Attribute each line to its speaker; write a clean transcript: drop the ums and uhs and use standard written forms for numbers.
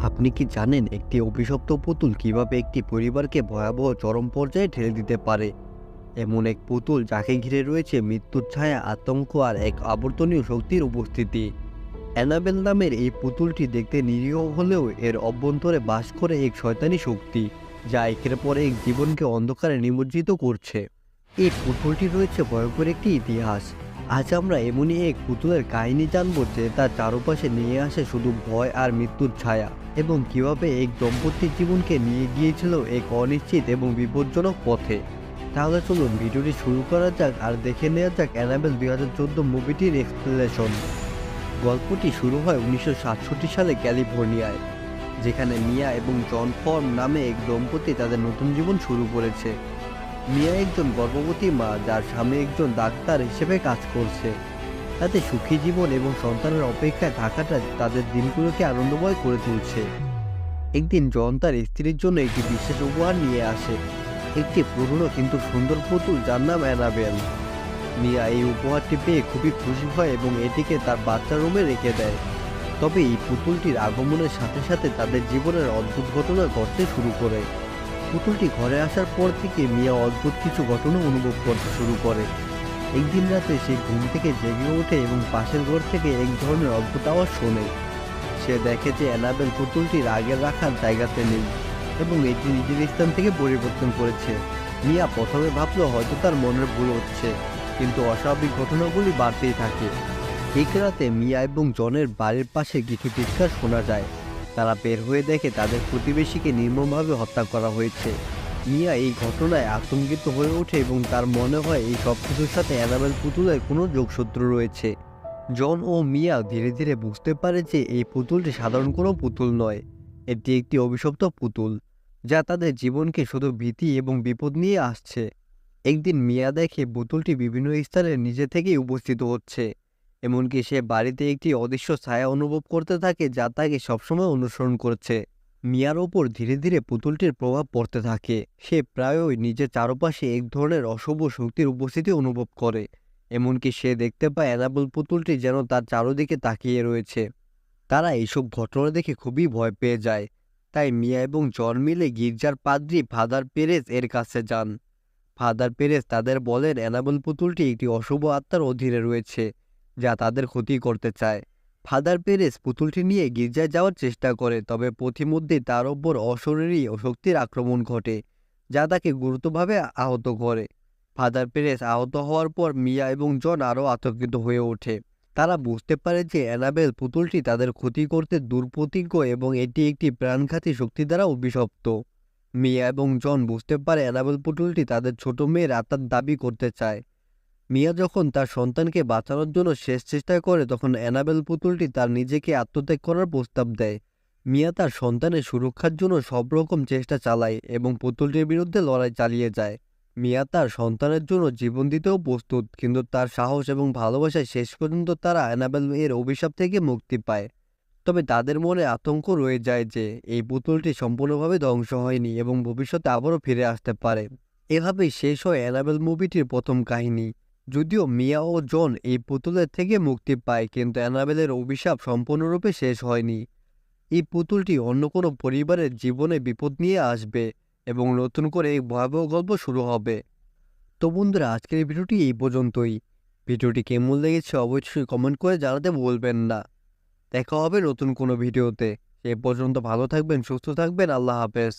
Speaker 1: আপনি কি জানেন একটি অভিশপ্ত পুতুল কিভাবে একটি পরিবারকে ভয়াবহ চরম পর্যায়ে ঠেলে দিতে পারে? এমন এক পুতুল যাকে ঘিরে রয়েছে মৃত্যুর ছায়া, আতঙ্ক আর এক আবর্তনীয় শক্তির উপস্থিতি। অ্যানাবেল নামের এই পুতুলটি দেখতে নিরীহ হলেও এর অভ্যন্তরে বাস করে এক শয়তানি শক্তি, যা একের পর এক জীবনকে অন্ধকারে নিমজ্জিত করছে। এই পুতুলটি রয়েছে ভয়ঙ্কর একটি ইতিহাস। আজ আমরা এমনই এক পুতুলের কাহিনী জানব যে তার চারপাশে নিয়ে আসে শুধু ভয় আর মৃত্যুর ছায়া, এবং কিভাবে এক দম্পতির জীবনকে নিয়ে গিয়েছিল এক অনিশ্চিত এবং বিপজ্জনক পথে। তাহলে চলুন ভিডিওটি শুরু করা যাক আর দেখে নেওয়া যাক অ্যানাবেল 2014 মুভিটির এক্সপ্লেনেশন। গল্পটি শুরু হয় 1967 সালে ক্যালিফোর্নিয়ায়, যেখানে মিয়া এবং জন ফর্ম নামে এক দম্পতি তাদের নতুন জীবন শুরু করেছে। মিয়া একজন গর্ভবতী মা যার স্বামী একজন ডাক্তার হিসেবে কাজ করছে। তাদের সুখী জীবন এবং সন্তানের অপেক্ষায় থাকাটা তাদের দিনগুলোকে আনন্দময় করে তুলছে। একদিন জন তার স্ত্রীর জন্য একটি বিশেষ উপহার নিয়ে আসে, একটি পুরনো কিন্তু সুন্দর পুতুল যার নাম অ্যানাবেল। মিয়া এই উপহারটি পেয়ে খুবই খুশি হয় এবং এটিকে তার বাচ্চা রুমে রেখে দেয়। তবে এই পুতুলটির আগমনের সাথে সাথে তাদের জীবনের অদ্ভুত ঘটনা ঘটতে শুরু করে। পুতুলটি ঘরে আসার পর থেকে মিয়া অদ্ভুত কিছু ঘটনা অনুভব করতে শুরু করে। একদিন রাতে সে ঘুম থেকে জেগে ওঠে এবং পাশের ঘর থেকে এক ধরনের অদ্ভুত আওয়াজ শোনে। সে দেখে যে অ্যানাবেল পুতুলটির আগের রাখার জায়গাতে নেই এবং এটি নিজের স্থান থেকে পরিবর্তন করেছে। মিয়া প্রথমে ভাবলো হয়তো তার মনের ভুল হচ্ছে, কিন্তু অস্বাভাবিক ঘটনাগুলি বাড়তেই থাকে। এক রাতে মিয়া এবং জনের বাড়ির পাশে কিছু চিৎকার শোনা যায়। তারা বের হয়ে দেখে তাদের প্রতিবেশীকে নির্মমভাবে হত্যা করা হয়েছে। মিয়া এই ঘটনায় আতঙ্কিত হয়ে ওঠে এবং তার মনে হয় এই সব কিছুর সাথে অ্যানাবেল পুতুলের কোনো যোগসূত্র রয়েছে। জন ও মিয়া ধীরে ধীরে বুঝতে পারে যে এই পুতুলটি সাধারণ কোনো পুতুল নয়, এটি একটি অভিশপ্ত পুতুল, যা তাদের জীবনকে শুধু ভীতি এবং বিপদ নিয়ে আসছে। একদিন মিয়া দেখে পুতুলটি বিভিন্ন স্থানে নিজে থেকেই উপস্থিত হচ্ছে, এমনকি সে বাড়িতে একটি অদৃশ্য ছায়া অনুভব করতে থাকে যা তাকে সবসময় অনুসরণ করছে। মিয়ার ওপর ধীরে ধীরে পুতুলটির প্রভাব পড়তে থাকে। সে প্রায়ই নিজের চারপাশে এক ধরনের অশুভ শক্তির উপস্থিতি অনুভব করে, এমনকি সে দেখতে পায় অ্যানাবেল পুতুলটি যেন তার চারদিকে তাকিয়ে রয়েছে। তারা এইসব ঘটনা দেখে খুবই ভয় পেয়ে যায়। তাই মিয়া এবং জন মিলে গির্জার পাদ্রী ফাদার পেরেজ এর কাছে যান। ফাদার পেরেজ তাদের বলেন অ্যানাবেল পুতুলটি একটি অশুভ আত্মার অধীনে রয়েছে, যা তাদের ক্ষতি করতে চায়। ফাদার পেরেজ পুতুলটি নিয়ে গির্জায় যাওয়ার চেষ্টা করে, তবে পথিমধ্যেই তার ওপর অশরীরী শক্তির আক্রমণ ঘটে, যা তাকে গুরুতরভাবে আহত করে। ফাদার পেরেজ আহত হওয়ার পর মিয়া এবং জন আরও আতঙ্কিত হয়ে ওঠে। তারা বুঝতে পারে যে অ্যানাবেল পুতুলটি তাদের ক্ষতি করতে দুর্প্রতিজ্ঞ এবং এটি একটি প্রাণঘাতী শক্তি দ্বারা অভিশপ্ত। মিয়া এবং জন বুঝতে পারে অ্যানাবেল পুতুলটি তাদের ছোট মেয়ের আত্মার দাবি করতে চায়। মিয়া যখন তার সন্তানকে বাঁচানোর জন্য শেষ চেষ্টা করে, তখন অ্যানাবেল পুতুলটি তার নিজেকে আত্মত্যাগ করার প্রস্তাব দেয়। মিয়া তার সন্তানের সুরক্ষার জন্য সব রকম চেষ্টা চালায় এবং পুতুলটির বিরুদ্ধে লড়াই চালিয়ে যায়। মিয়া তার সন্তানের জন্য জীবন দিতেও প্রস্তুত, কিন্তু তার সাহস এবং ভালোবাসায় শেষ পর্যন্ত তারা অ্যানাবেল এর অভিশাপ থেকে মুক্তি পায়। তবে তাদের মনে আতঙ্ক রয়ে যায় যে এই পুতুলটি সম্পূর্ণভাবে ধ্বংস হয়নি এবং ভবিষ্যতে আবারও ফিরে আসতে পারে। এভাবেই শেষ হয় অ্যানাবেল মুভিটির প্রথম কাহিনী। যদিও মিয়া ও জন এই পুতুলের থেকে মুক্তি পায়, কিন্তু অ্যানাবেলের অভিশাপ সম্পূর্ণরূপে শেষ হয়নি। এই পুতুলটি অন্য কোনো পরিবারের জীবনে বিপদ নিয়ে আসবে এবং নতুন করে এক ভয়াবহ গল্প শুরু হবে। তো বন্ধুরা, আজকের এই ভিডিওটি এই পর্যন্তই। ভিডিওটি কেমন লেগেছে অবশ্যই কমেন্ট করে জানাতে ভুলবেন না। দেখা হবে নতুন কোনো ভিডিওতে। সে পর্যন্ত ভালো থাকবেন, সুস্থ থাকবেন। আল্লাহ হাফেজ।